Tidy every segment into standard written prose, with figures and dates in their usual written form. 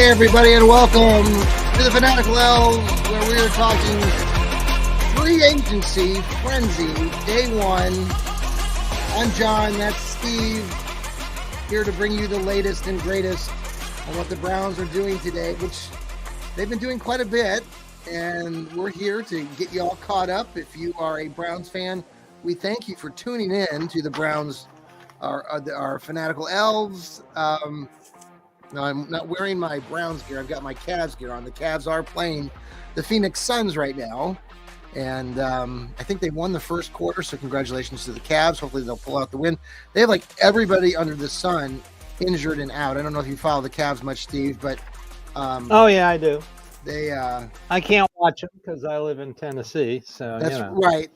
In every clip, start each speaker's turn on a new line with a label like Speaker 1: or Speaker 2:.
Speaker 1: everybody, and welcome to the Fanatical Elfz, where we are talking free agency frenzy, day one. I'm John, that's Steve, here to bring you the latest and greatest on what the Browns are doing today, which they've been doing quite a bit, and we're here to get you all caught up. If you are a Browns fan, we thank you for tuning in to the Browns, our Fanatical Elfz. No, I'm not wearing my Browns gear. I've got my Cavs gear on. The Cavs are playing the Phoenix Suns right now. And I think they won the first quarter, so congratulations to the Cavs. Hopefully they'll pull out the win. They have like everybody under the sun injured and out. I don't know if you follow the Cavs much, Steve, but
Speaker 2: oh yeah, I do.
Speaker 1: They
Speaker 2: I can't watch them because I live in Tennessee, so
Speaker 1: that's
Speaker 2: right.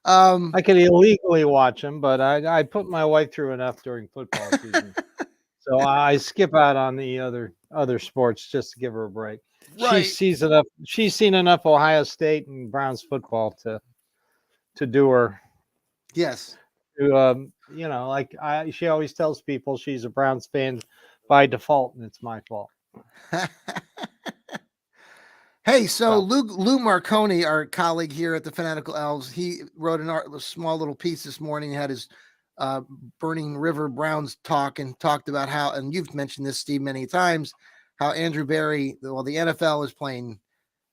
Speaker 2: I can illegally watch them, but I put my wife through enough during football season. So I skip out on the other sports just to give her a break.
Speaker 1: Right.
Speaker 2: She's seen enough Ohio State and Browns football to do her.
Speaker 1: Yes.
Speaker 2: To she always tells people she's a Browns fan by default, and it's my fault.
Speaker 1: Hey, so Lou Marconi, our colleague here at the Fanatical Elfz, he wrote a small little piece this morning. He had his Burning River Browns talk and talked about how, and you've mentioned this, Steve, many times, how Andrew Berry, the NFL is playing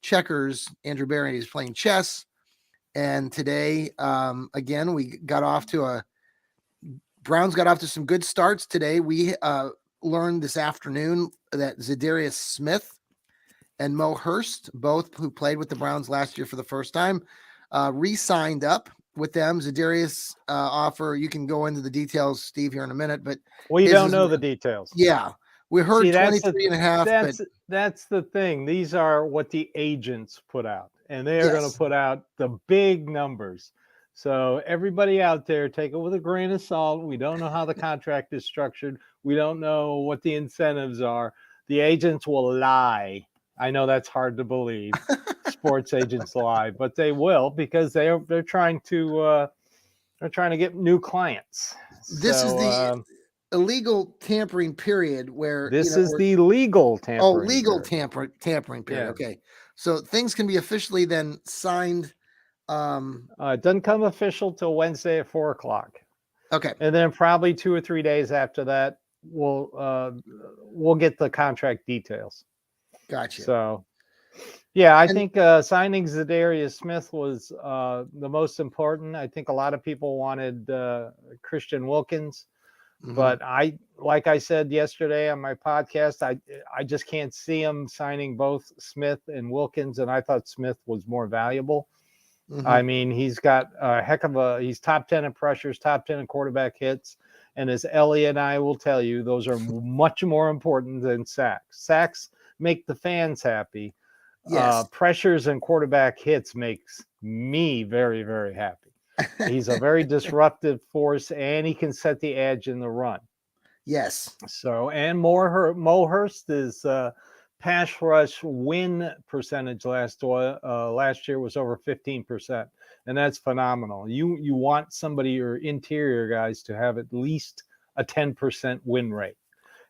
Speaker 1: checkers, Andrew Berry is playing chess. And today, again, Browns got off to some good starts today. We learned this afternoon that Darius Smith and Mo Hurst, both who played with the Browns last year for the first time, re-signed up with them. Darius offer, you can go into the details, Steve, here in a minute, but
Speaker 2: we don't know the details.
Speaker 1: Yeah. We heard 23 and a half.
Speaker 2: That's the thing. These are what the agents put out, and they are going to put out the big numbers. So everybody out there, take it with a grain of salt. We don't know how the contract is structured. We don't know what the incentives are. The agents will lie. I know that's hard to believe. Sports agents lie, but they will, because they're trying to get new clients.
Speaker 1: This is the illegal tampering period where
Speaker 2: the legal tampering.
Speaker 1: Oh, legal tampering period. Yeah. Okay. So things can be officially then signed.
Speaker 2: It doesn't come official till Wednesday at 4:00.
Speaker 1: Okay.
Speaker 2: And then probably 2 or 3 days after that, we'll get the contract details.
Speaker 1: Gotcha.
Speaker 2: So, yeah, I think signing Darius Smith was the most important. I think a lot of people wanted Christian Wilkins, but like I said yesterday on my podcast, I just can't see him signing both Smith and Wilkins, and I thought Smith was more valuable. I mean, he's got he's top 10 in pressures, top 10 in quarterback hits. And as Ellie and I will tell you, those are much more important than sacks. Sacks make the fans happy.
Speaker 1: Yes.
Speaker 2: Pressures and quarterback hits makes me very, very happy. He's a very disruptive force, and he can set the edge in the run.
Speaker 1: Yes.
Speaker 2: So, and Mo Hurst is pass rush win percentage last year was over 15%, and that's phenomenal. You want somebody, your interior guys, to have at least a 10% win rate.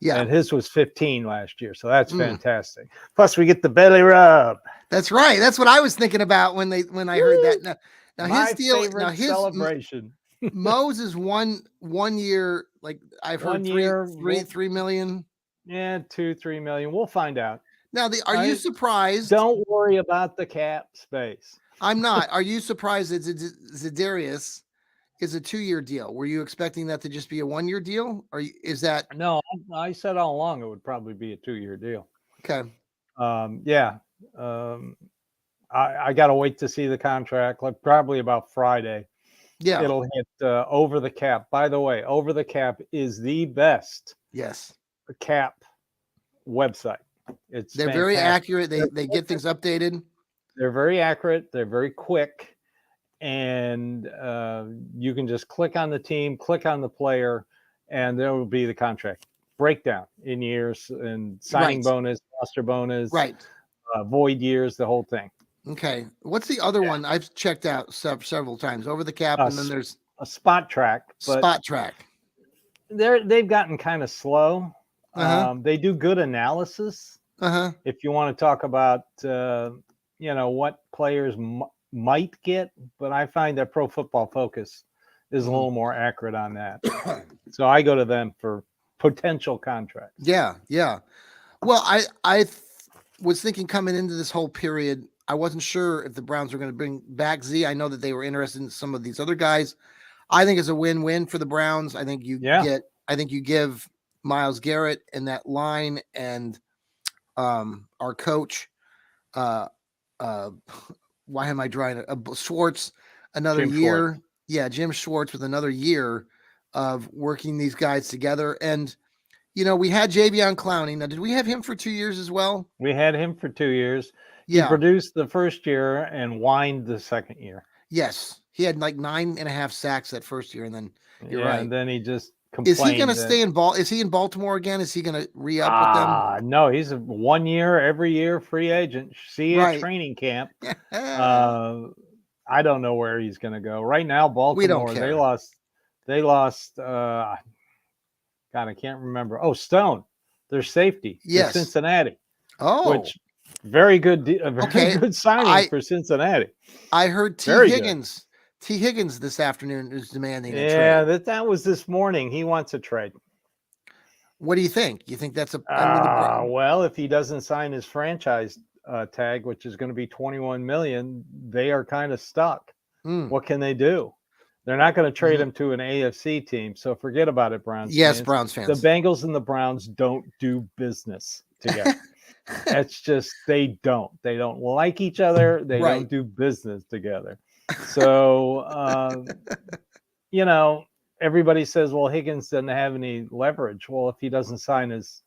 Speaker 2: Yeah, and his was 15 last year, so that's fantastic. Plus, we get the belly rub.
Speaker 1: That's right. That's what I was thinking about when I heard that. Now
Speaker 2: his deal, his celebration.
Speaker 1: Mo's is one year, like I've heard, 3 million.
Speaker 2: Yeah, 2-3 million. We'll find out.
Speaker 1: Now, are you surprised?
Speaker 2: Don't worry about the cap space.
Speaker 1: I'm not. Are you surprised that Darius is a 2-year deal? Were you expecting that to just be a 1-year deal? Or is that?
Speaker 2: No, I said all along it would probably be a 2-year deal.
Speaker 1: Okay.
Speaker 2: Yeah. I got to wait to see the contract, like probably about Friday.
Speaker 1: Yeah.
Speaker 2: It'll hit Over the Cap. By the way, Over the Cap is the best.
Speaker 1: Yes.
Speaker 2: Cap website.
Speaker 1: They're
Speaker 2: fantastic.
Speaker 1: Very accurate. They get things updated.
Speaker 2: They're very accurate. They're very quick. And you can just click on the team, click on the player, and there will be the contract breakdown in years and signing bonus, roster bonus, void years, the whole thing.
Speaker 1: Okay. What's the other one I've checked out several times? Over the Cap, and then there's
Speaker 2: a Spot Track.
Speaker 1: Spot Track.
Speaker 2: They've gotten kind of slow. They do good analysis. If you want to talk about, what players might get, but I find that Pro Football Focus is a little more accurate on that. So I go to them for potential contracts.
Speaker 1: Yeah. Well, I was thinking coming into this whole period, I wasn't sure if the Browns were going to bring back Z. I know that they were interested in some of these other guys. I think it's a win-win for the Browns. I think you give Myles Garrett in that line and our coach, why am I drawing Schwartz another
Speaker 2: Jim
Speaker 1: year?
Speaker 2: Schwartz.
Speaker 1: Yeah, Jim Schwartz with another year of working these guys together. And we had Jadeveon Clowney. Now, did we have him for 2 years as well?
Speaker 2: We had him for 2 years.
Speaker 1: Yeah.
Speaker 2: He produced the first year and whined the second year.
Speaker 1: Yes. He had like 9.5 sacks that first year, and then you're right.
Speaker 2: And then he just complained.
Speaker 1: Is he going to stay in Is he in Baltimore again? Is he going to re-up with them?
Speaker 2: No, he's a 1 year, every year free agent. See you at training camp. I don't know where he's going to go. Right now, Baltimore,
Speaker 1: we don't care.
Speaker 2: They lost God, I can't remember. Oh, Stone, their safety.
Speaker 1: Yes.
Speaker 2: To Cincinnati.
Speaker 1: Oh.
Speaker 2: Which very good good signing for Cincinnati.
Speaker 1: I heard T. Higgins this afternoon is demanding a trade.
Speaker 2: Yeah, that was this morning. He wants a trade.
Speaker 1: What do you think? You think that's
Speaker 2: well, if he doesn't sign his franchise tag, which is going to be $21 million, they are kind of stuck. What can they do? They're not going to trade him to an AFC team, so forget about it, Browns.
Speaker 1: Yes,
Speaker 2: fans.
Speaker 1: Browns fans.
Speaker 2: The Bengals and the Browns don't do business together. It's just they don't like each other. They don't do business together. So everybody says, well, Higgins doesn't have any leverage. Well, if he doesn't sign his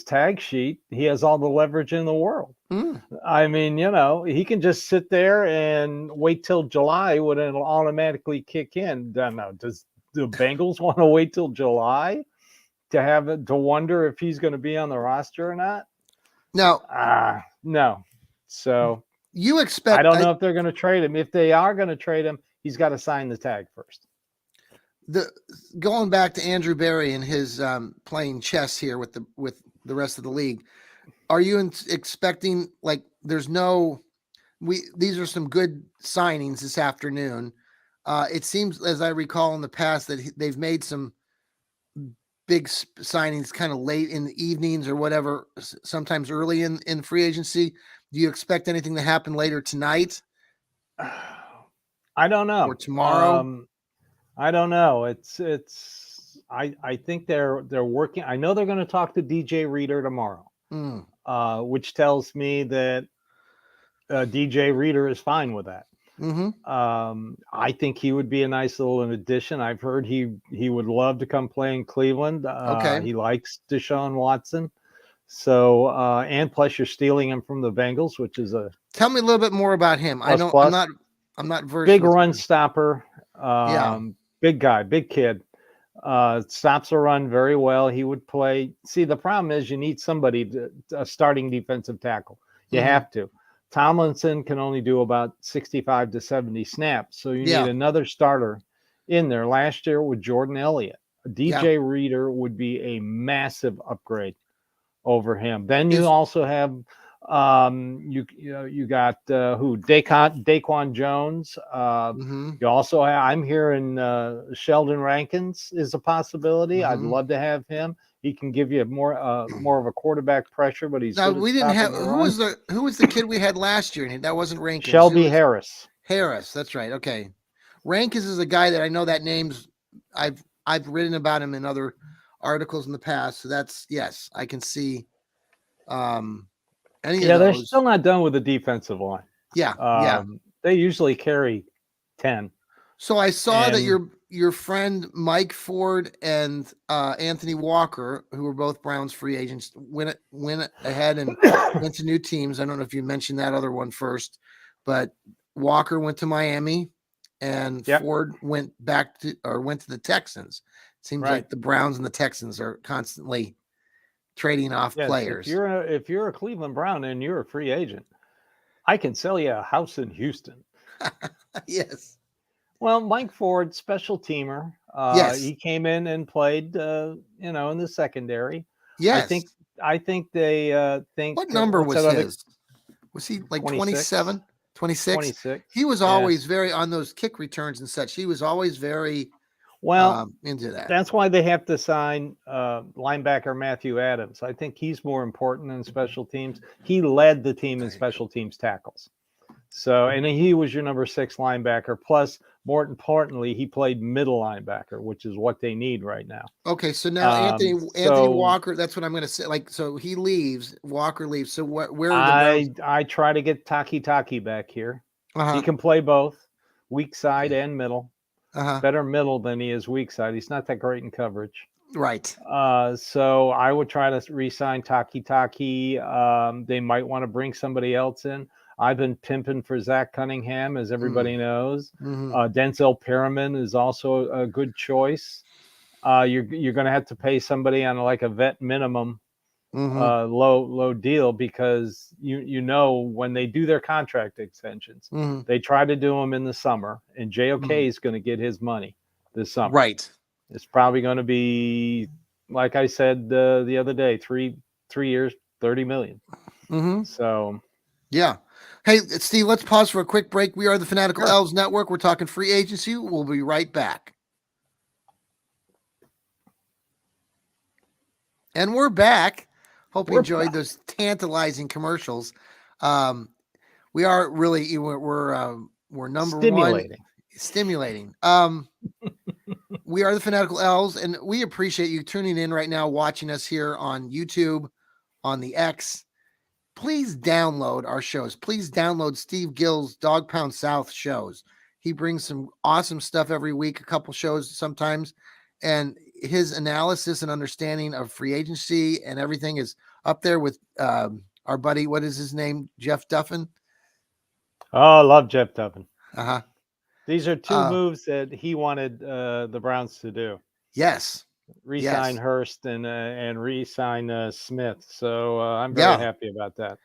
Speaker 2: tag sheet, he has all the leverage in the world. I mean, he can just sit there and wait till July when it'll automatically kick in. Now, does the Bengals want to wait till July to wonder if he's going to be on the roster or not? No. So
Speaker 1: you expect?
Speaker 2: I don't know if they're going to trade him. If they are going to trade him, he's got to sign the tag first.
Speaker 1: Going back to Andrew Berry and his playing chess here with the rest of the league, are you expecting these are some good signings this afternoon? It seems, as I recall in the past, that they've made some big signings kind of late in the evenings or whatever, sometimes early in free agency. Do you expect anything to happen later tonight?
Speaker 2: I don't know.
Speaker 1: Or tomorrow?
Speaker 2: I don't know. I think they're working. I know they're going to talk to DJ Reader tomorrow, which tells me that DJ Reader is fine with that. I think he would be a nice little addition. I've heard he would love to come play in Cleveland. He likes Deshaun Watson. So, and plus you're stealing him from the Bengals, which is
Speaker 1: tell me a little bit more about him. I know I'm not versed.
Speaker 2: Big run stopper. Big guy, big kid. Stops a run very well. He would play. See, the problem is you need somebody a starting defensive tackle. You have to. Tomlinson can only do about 65 to 70 snaps. So you need another starter in there. Last year with Jordan Elliott, DJ Reader would be a massive upgrade over him. Then you also have you got Daquan Jones. You also have, I'm hearing Sheldon Rankins is a possibility. I'd love to have him. He can give you more of a quarterback pressure, but he's
Speaker 1: we didn't have who was the kid we had last year? And that wasn't Rankins.
Speaker 2: Shelby Harris.
Speaker 1: That's right. Okay, Rankins is a guy that I know that name's. I've written about him in other articles in the past. So that's I can see.
Speaker 2: They're still not done with the defensive line. They usually carry 10.
Speaker 1: So I saw that your friend Mike Ford and Anthony Walker, who were both Browns free agents, went ahead and went to new teams. I don't know if you mentioned that other one first, but Walker went to Miami, and Ford went to the Texans. It seems like the Browns and the Texans are constantly trading off players.
Speaker 2: If you're a Cleveland Brown and you're a free agent, I can sell you a house in Houston.
Speaker 1: Yes.
Speaker 2: Well, Mike Ford, special teamer. He came in and played, in the secondary.
Speaker 1: Yes.
Speaker 2: I think they think.
Speaker 1: What number was
Speaker 2: other
Speaker 1: his? Was he like
Speaker 2: 26?
Speaker 1: 27, 26?
Speaker 2: 26.
Speaker 1: He was
Speaker 2: Yeah.
Speaker 1: always very on those kick returns and such. He was always very
Speaker 2: Well,
Speaker 1: into that.
Speaker 2: that's why they have to sign linebacker Matthew Adams. I think he's more important in special teams. He led the team in special teams tackles. So, and he was your number 6 linebacker. Plus, more importantly, he played middle linebacker, which is what they need right now.
Speaker 1: Okay, so now Anthony Walker. That's what I'm going to say. Like, so he leaves. Walker leaves. So where are the Browns?
Speaker 2: I try to get Taki back here. He can play both, weak side and middle. Better middle than he is weak side. He's not that great in coverage.
Speaker 1: Right.
Speaker 2: So I would try to re-sign Taki. They might want to bring somebody else in. I've been pimping for Zach Cunningham, as everybody knows. Denzel Perriman is also a good choice. You're going to have to pay somebody on like a vet minimum, low deal, because you know when they do their contract extensions, they try to do them in the summer, and JOK is going to get his money this summer.
Speaker 1: Right.
Speaker 2: It's probably going to be, like I said the other day, three years, $30 million. So,
Speaker 1: yeah. Hey, Steve, let's pause for a quick break. We are the Fanatical Elfz Network. We're talking free agency. We'll be right back. And we're back. Hope you enjoyed those tantalizing commercials. We are really we're number stimulating. We are the Fanatical Elfz, and we appreciate you tuning in right now, watching us here on YouTube, on the X. Please download our shows. Please download Steve Gill's Dog Pound South shows. He brings some awesome stuff every week, a couple shows sometimes, and his analysis and understanding of free agency and everything is up there with our buddy, what is his name? Jeff Duffin.
Speaker 2: Oh, I love Jeff Duffin.
Speaker 1: These
Speaker 2: are two moves that he wanted the Browns to do.
Speaker 1: Yes.
Speaker 2: Re-sign Hurst and re-sign Smith. So I'm very happy about that.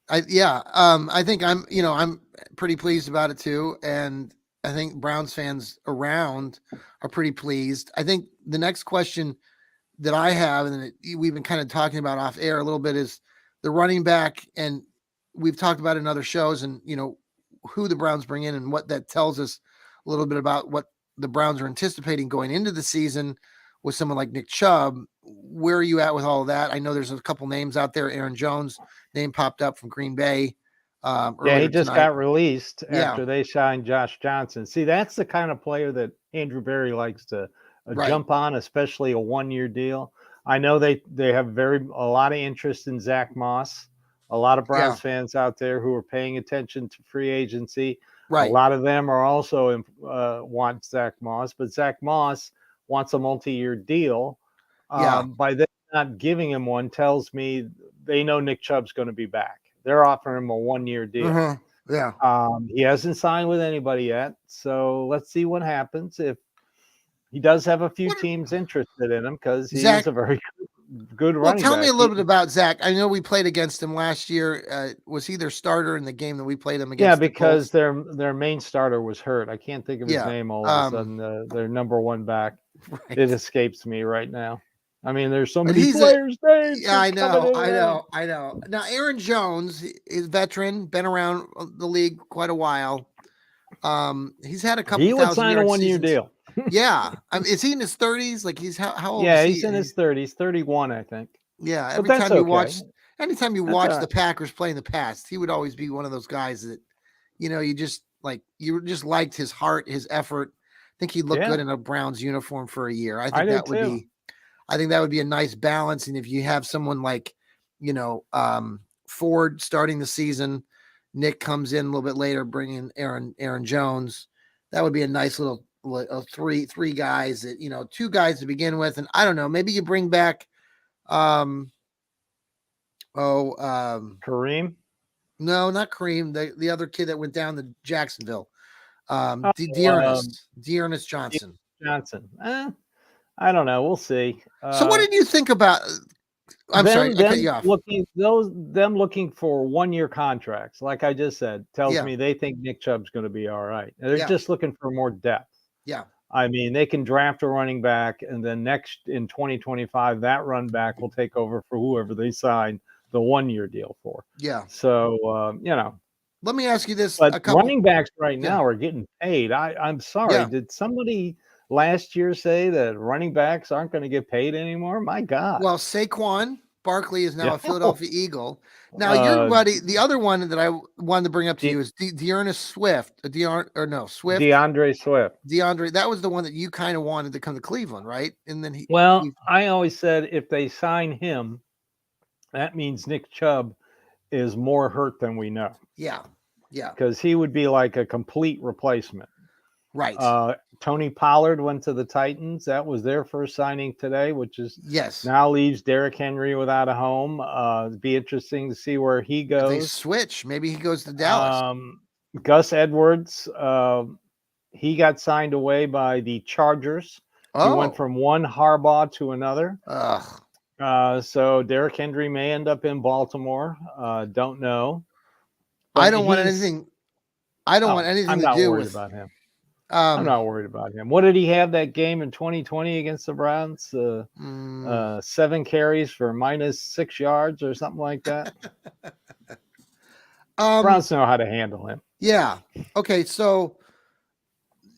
Speaker 1: I think I'm pretty pleased about it too. And I think Browns fans around are pretty pleased. I think the next question that I have, and we've been kind of talking about off air a little bit, is the running back. And we've talked about it in other shows, and, who the Browns bring in and what that tells us a little bit about what the Browns are anticipating going into the season with someone like Nick Chubb. Where are you at with all of that? I know there's a couple names out there. Aaron Jones name popped up from Green Bay.
Speaker 2: He just got released after they signed Josh Johnson. See, that's the kind of player that Andrew Berry likes to jump on, especially a 1-year deal. I know they have a lot of interest in Zach Moss. A lot of Browns fans out there who are paying attention to free agency. Right. A lot of them are also want Zach Moss, but Zach Moss wants a multi-year deal. By them not giving him one tells me they know Nick Chubb's going to be back. They're offering him a 1-year deal. He hasn't signed with anybody yet, so let's see what happens. If he does have a few teams interested in him, because he is a very good running back.
Speaker 1: Tell me a little bit about Zach. I know we played against him last year. Was he their starter in the game that we played him against?
Speaker 2: Yeah, because their main starter was hurt. I can't think of his name all of a sudden. Their number 1 back. Right. It escapes me right now. I mean, there's so many players.
Speaker 1: I know. Now, Aaron Jones is veteran, been around the league quite a while. He's had a couple.
Speaker 2: He would sign a 1-year deal.
Speaker 1: Is he in his 30s? Like, he's how old?
Speaker 2: Yeah, he's in his 30s, 31, I think.
Speaker 1: Yeah, anytime you watch the Packers play in the past, he would always be one of those guys that, you just liked his heart, his effort. I think he'd look good in a Browns uniform for a year. I think that would be a nice balance. And if you have someone like, Ford starting the season, Nick comes in a little bit later, bringing Aaron Jones, that would be a nice little three guys that, 2 guys to begin with. And I don't know, maybe you bring back,
Speaker 2: Kareem.
Speaker 1: No, not Kareem. The other kid that went down to Jacksonville. Dearness Johnson.
Speaker 2: I don't know. We'll see.
Speaker 1: So what did you think about? I'm sorry, I cut you off.
Speaker 2: Them looking for 1-year contracts, like I just said, tells me they think Nick Chubb's going to be all right. They're just looking for more depth.
Speaker 1: Yeah.
Speaker 2: I mean, they can draft a running back, and then next in 2025, that run back will take over for whoever they sign the 1-year deal for.
Speaker 1: Yeah.
Speaker 2: So,
Speaker 1: Let me ask you this:
Speaker 2: but
Speaker 1: a couple.
Speaker 2: running backs right
Speaker 1: Yeah.
Speaker 2: now are getting paid. I'm sorry.
Speaker 1: Yeah.
Speaker 2: Did somebody last year say that running backs aren't going to get paid anymore? My God.
Speaker 1: Well, Saquon Barkley is now
Speaker 2: Yeah.
Speaker 1: a Philadelphia Eagle. Now, your buddy, the other one that I wanted to bring up to you is DeAndre Swift. Swift.
Speaker 2: DeAndre Swift.
Speaker 1: DeAndre, that was the one that you kind of wanted to come to Cleveland, right? And then
Speaker 2: I always said if they sign him, that means Nick Chubb is more hurt than we know.
Speaker 1: Yeah. Yeah.
Speaker 2: Because he would be like a complete replacement.
Speaker 1: Right.
Speaker 2: Tony Pollard went to the Titans. That was their first signing today, which is now leaves Derrick Henry without a home. It'd be interesting to see where he goes.
Speaker 1: If they switch. Maybe he goes to Dallas.
Speaker 2: Gus Edwards, he got signed away by the Chargers. He went from one Harbaugh to another. So Derrick Henry may end up in Baltimore. Don't know.
Speaker 1: But I don't want anything. I don't want anything to do with
Speaker 2: about him. I'm not worried about him. What did he have that game in 2020 against the Browns? 7 carries for -6 yards or something like that. Browns know how to handle him.
Speaker 1: Yeah. Okay. So,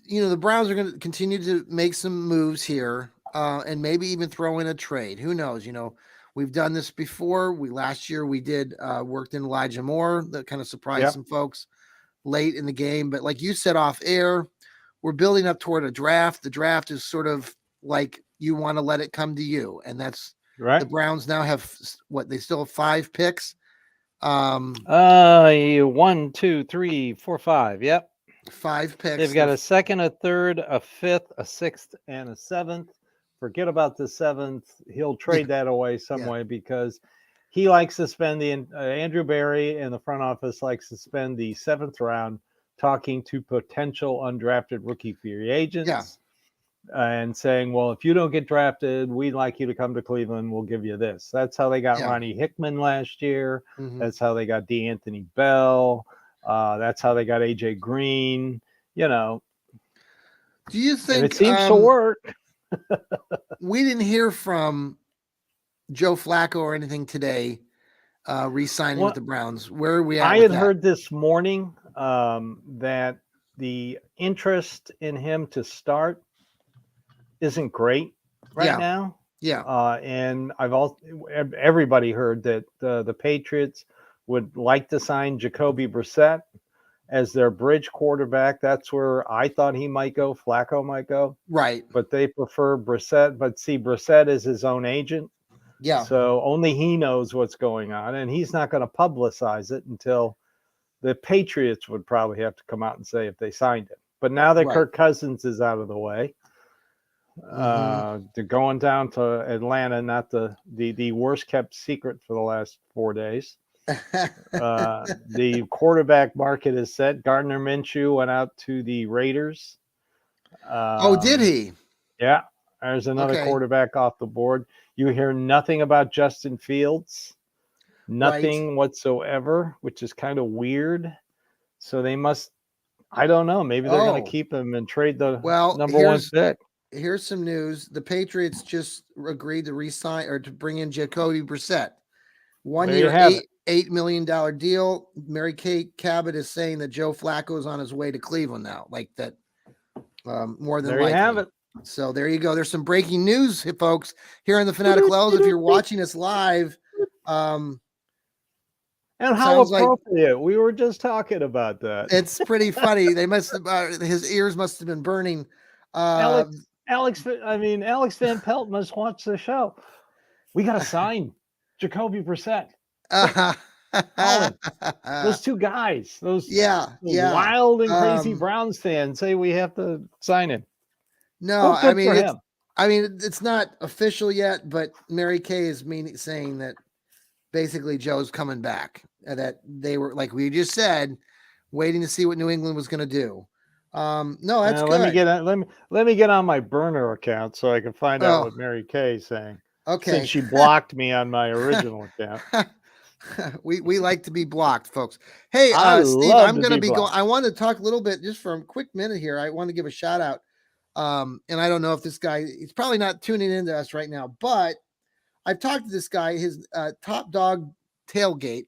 Speaker 1: the Browns are going to continue to make some moves here, and maybe even throw in a trade. Who knows? We've done this before. Last year we did worked in Elijah Moore that kind of surprised some folks late in the game. But like you said off air, we're building up toward a draft. The draft is sort of like you want to let it come to you, and that's
Speaker 2: right.
Speaker 1: The Browns now have they still have 5 picks.
Speaker 2: 1, 2, 3, 4, 5. Yep.
Speaker 1: 5 picks.
Speaker 2: They've got a second, a third, a fifth, a sixth, and a 7th. Forget about the 7th. He'll trade that away some way because he likes to spend Andrew Berry and the front office likes to spend the 7th round talking to potential undrafted rookie free agents and saying, well, if you don't get drafted, we'd like you to come to Cleveland. We'll give you this. That's how they got Ronnie Hickman last year. Mm-hmm. That's how they got DeAnthony Bell. That's how they got AJ Green. Do
Speaker 1: you think
Speaker 2: and it seems to work?
Speaker 1: We didn't hear from Joe Flacco or anything today, re-signing with the Browns. Where are we at?
Speaker 2: I had heard this morning that the interest in him to start isn't great now.
Speaker 1: Yeah.
Speaker 2: And everybody heard that the Patriots would like to sign Jacoby Brissett as their bridge quarterback. That's where I thought he might go. Flacco might go.
Speaker 1: Right.
Speaker 2: But they prefer Brissett. But see, Brissett is his own agent.
Speaker 1: Yeah.
Speaker 2: So only he knows what's going on. And he's not going to publicize it until the Patriots would probably have to come out and say if they signed him. But now that Kirk Cousins is out of the way, they're going down to Atlanta, not the worst kept secret for the last 4 days. The quarterback market is set. Gardner Minshew went out to the Raiders.
Speaker 1: Did he?
Speaker 2: Yeah. There's another quarterback off the board. You hear nothing about Justin Fields. Nothing whatsoever, which is kind of weird. So they must, I don't know. Maybe they're going to keep him and trade the number 1 pick.
Speaker 1: Here's some news. The Patriots just agreed to re-sign or to bring in Jacoby Brissett. 1 year, $8 million deal. Mary Kay Cabot is saying that Joe Flacco is on his way to Cleveland now. Like that, more than likely.
Speaker 2: There you have it.
Speaker 1: So there you go. There's some breaking news, folks, here in the Fanatical Elfz. If you're watching us live,
Speaker 2: and how appropriate. We were just talking about that.
Speaker 1: It's pretty funny. They must have, his ears must have been burning.
Speaker 2: Alex Van Pelt must watch the show. We got to sign Jacoby Brissett. Those 2 guys, those wild and crazy Browns fans say we have to sign him.
Speaker 1: No, it's not official yet, but Mary Kay is saying that basically Joe's coming back. That they were, like we just said, waiting to see what New England was going to do. No, that's good.
Speaker 2: Let me get on my burner account so I can find out what Mary Kay is saying.
Speaker 1: Okay,
Speaker 2: since she blocked me on my original account.
Speaker 1: We like to be blocked, folks. Hey, Steve, I'm going to be going. I want to talk a little bit just for a quick minute here. I want to give a shout out And I don't know if this guy, he's probably not tuning into us right now, but I've talked to this guy, his Top Dog Tailgate.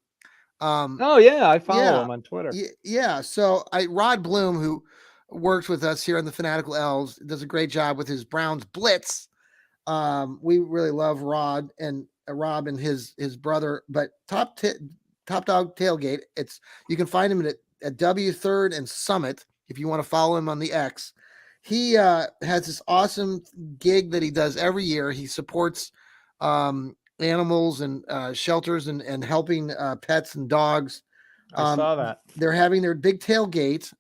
Speaker 2: Oh yeah, I follow
Speaker 1: Yeah.
Speaker 2: him on Twitter.
Speaker 1: Yeah. So Rod Bloom, who works with us here on the Fanatical Elves, does a great job with his Browns Blitz. We really love Rod and Rob and his brother, but Top Dog Tailgate. You can find him at W3rd and Summit if you want to follow him on the X. He has this awesome gig that he does every year. He supports animals and shelters and helping pets and dogs.
Speaker 2: I saw that.
Speaker 1: They're having their big tailgate.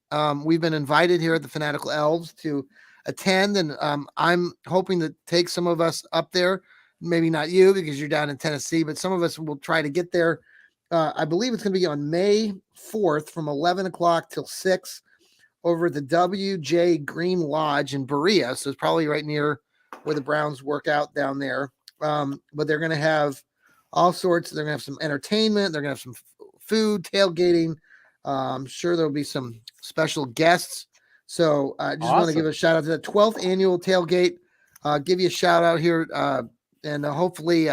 Speaker 1: We've been invited here at the Fanatical Elves to attend, and I'm hoping to take some of us up there. Maybe not you because you're down in Tennessee, but some of us will try to get there. I believe it's going to be on May 4th from 11 o'clock till 6 over at the W.J. Green Lodge in Berea. So it's probably right near where the Browns work out down there. But they're going to have all sorts. They're going to have some entertainment. They're going to have some food, tailgating. I'm sure there'll be some special guests. So I just want to give a shout out to the 12th annual tailgate. Give you a shout out here. And hopefully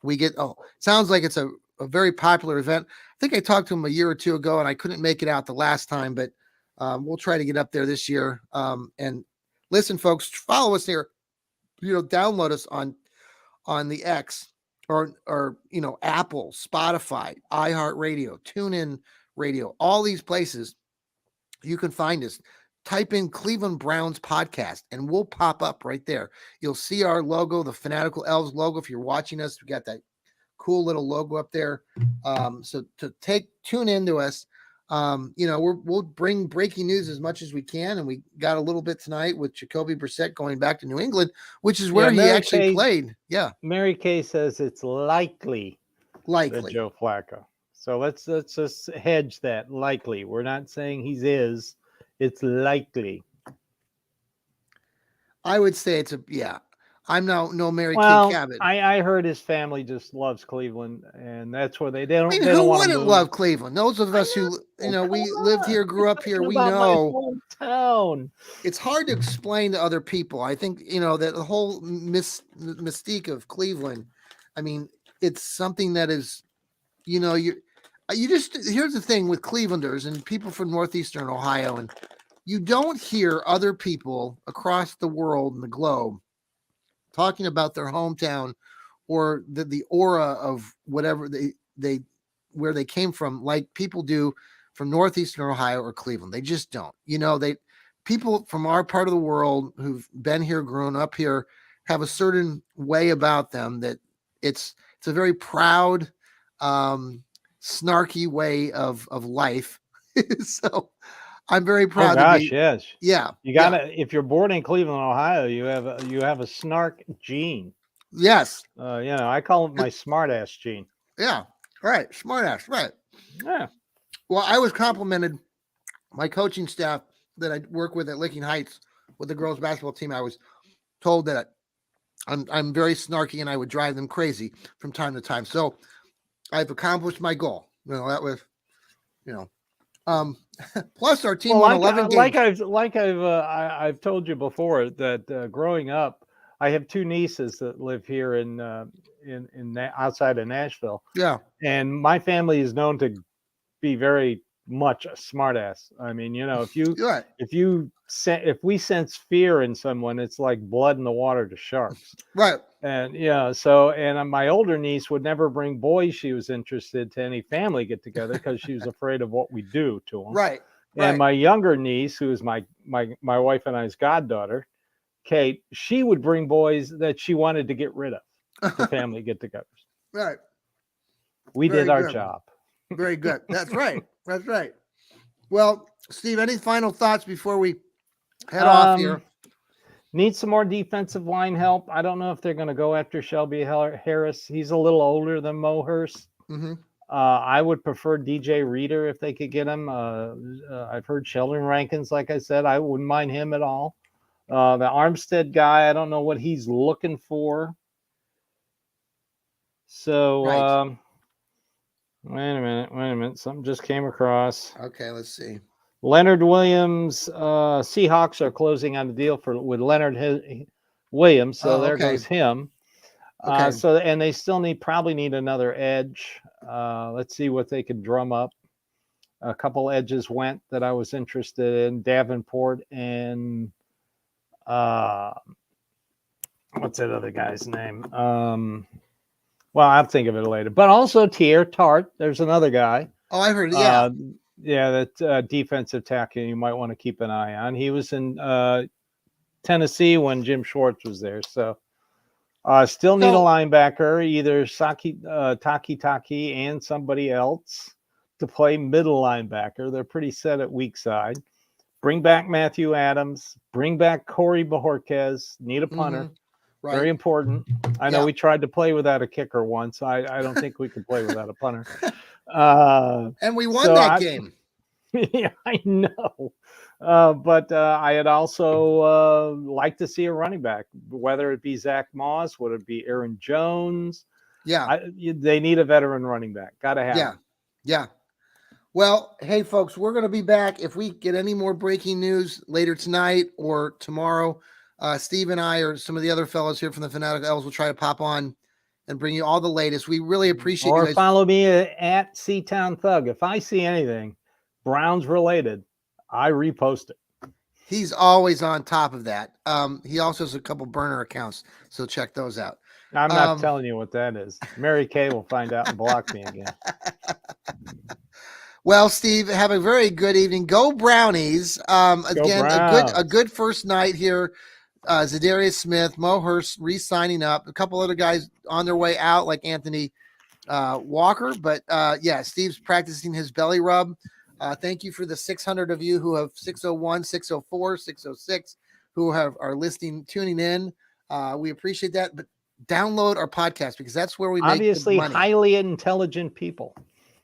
Speaker 1: we get, sounds like it's a very popular event. I think I talked to him a year or two ago and I couldn't make it out the last time, but we'll try to get up there this year. And listen, folks, follow us here. Download us on the X or Apple, Spotify, iHeartRadio, TuneIn Radio, all these places. You can find us. Type in Cleveland Browns podcast and we'll pop up right there. You'll see our logo, the Fanatical Elves logo. If you're watching us, we got that cool little logo up there. So tune into us. We'll bring breaking news as much as we can. And we got a little bit tonight with Jacoby Brissett going back to New England, which is where he actually played. Yeah.
Speaker 2: Mary Kay says it's likely that Joe Flacco. So let's just hedge that. Likely. We're not saying is. It's likely.
Speaker 1: I would say I'm no Mary Kay Cabot.
Speaker 2: I heard his family just loves Cleveland, and that's where they don't.
Speaker 1: Who wouldn't love Cleveland? Those of us who we lived here, grew up here, we know.
Speaker 2: Hometown.
Speaker 1: It's hard to explain to other people. I think that the whole mystique of Cleveland. I mean, it's something that is, here's the thing with Clevelanders and people from Northeastern Ohio, and you don't hear other people across the world and the globe talking about their hometown or the aura of whatever where they came from, like people do from Northeastern Ohio or Cleveland. They just don't. People from our part of the world who've been here, grown up here, have a certain way about them that it's a very proud, snarky way of life. So I'm very proud to be.
Speaker 2: Yes.
Speaker 1: Yeah.
Speaker 2: You gotta, if you're born in Cleveland, Ohio, you have a snark gene.
Speaker 1: Yes.
Speaker 2: I call it my smart ass gene.
Speaker 1: Yeah. Right. Smart ass. Right.
Speaker 2: Yeah.
Speaker 1: Well, I was complimented my coaching staff that I work with at Licking Heights with the girls basketball team. I was told that I'm very snarky and I would drive them crazy from time to time. So I've accomplished my goal. That was, plus our team won 11 games.
Speaker 2: I've told you before that growing up, I have two nieces that live here in outside of Nashville.
Speaker 1: Yeah.
Speaker 2: And my family is known to be very much a smartass. I mean, if we sense fear in someone, it's like blood in the water to sharks.
Speaker 1: Right.
Speaker 2: And and my older niece would never bring boys she was interested to any family get together because she was afraid of what we do to them.
Speaker 1: Right.
Speaker 2: And my younger niece, who is my wife and I's goddaughter, Kate, she would bring boys that she wanted to get rid of to family get-togethers.
Speaker 1: Right.
Speaker 2: We did our job.
Speaker 1: Very good. That's right. That's right. Well, Steve, any final thoughts before we head off here?
Speaker 2: Need some more defensive line help. I don't know if they're going to go after Shelby Harris. He's a little older than Mo Hurst.
Speaker 1: Mm-hmm.
Speaker 2: I would prefer DJ Reader if they could get him. I've heard Sheldon Rankins, like I said. I wouldn't mind him at all. The Armstead guy, I don't know what he's looking for. So, wait a minute. Something just came across.
Speaker 1: Okay, let's see.
Speaker 2: Leonard Williams, Seahawks are closing on the deal with Leonard Williams, so there goes him. So and they still probably need another edge. Let's see what they can drum up. A couple edges went that I was interested in, Davenport and what's that other guy's name? Well, I'll think of it later. But also Tier Tart. There's another guy.
Speaker 1: Oh, I heard.
Speaker 2: Yeah, that defensive tackle you might want to keep an eye on. He was in Tennessee when Jim Schwartz was there. So still need a linebacker, either Taki and somebody else to play middle linebacker. They're pretty set at weak side. Bring back Matthew Adams. Bring back Corey Bojorquez. Need a punter.
Speaker 1: Mm-hmm. Right.
Speaker 2: Very important. I know we tried to play without a kicker once. I don't think we could play without a punter.
Speaker 1: And we won that game.
Speaker 2: Yeah, I know. But I had also liked to see a running back, whether it be Zach Moss, would it be Aaron Jones?
Speaker 1: Yeah.
Speaker 2: They need a veteran running back. Got to have him.
Speaker 1: Yeah. Well, hey, folks, we're going to be back. If we get any more breaking news later tonight or tomorrow, Steve and I or some of the other fellows here from the Fanatical Elfz will try to pop on and bring you all the latest. We really appreciate
Speaker 2: you
Speaker 1: guys.
Speaker 2: Or follow me at Seatown Thug. If I see anything Browns related, I repost it.
Speaker 1: He's always on top of that. He also has a couple burner accounts, so check those out.
Speaker 2: I'm not telling you what that is. Mary Kay will find out and block me again.
Speaker 1: Well, Steve, have a very good evening. Go Brownies. Again, a good first night here. Darius Smith, Mo Hurst re-signing up. A couple other guys on their way out, like Anthony Walker. But Steve's practicing his belly rub. Thank you for the 600 of you who have 601, 604, 606 who are tuning in. We appreciate that. But download our podcast because that's where we make
Speaker 2: obviously
Speaker 1: money.
Speaker 2: Highly intelligent people.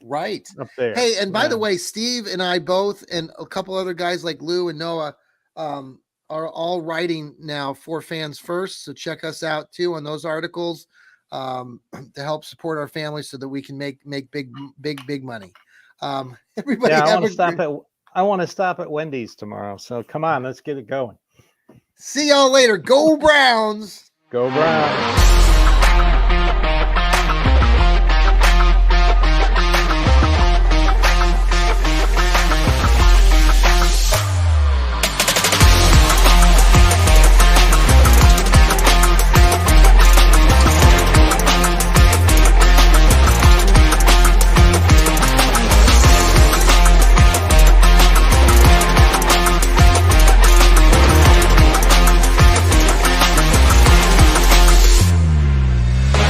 Speaker 1: Right.
Speaker 2: Up there.
Speaker 1: Hey, and by the way, Steve and I both and a couple other guys like Lou and Noah are all writing now for Fans First. So check us out too on those articles to help support our families so that we can make big money. Everybody,
Speaker 2: I want to stop at Wendy's tomorrow. So come on, let's get it going.
Speaker 1: See y'all later. Go Browns.
Speaker 2: Go Browns.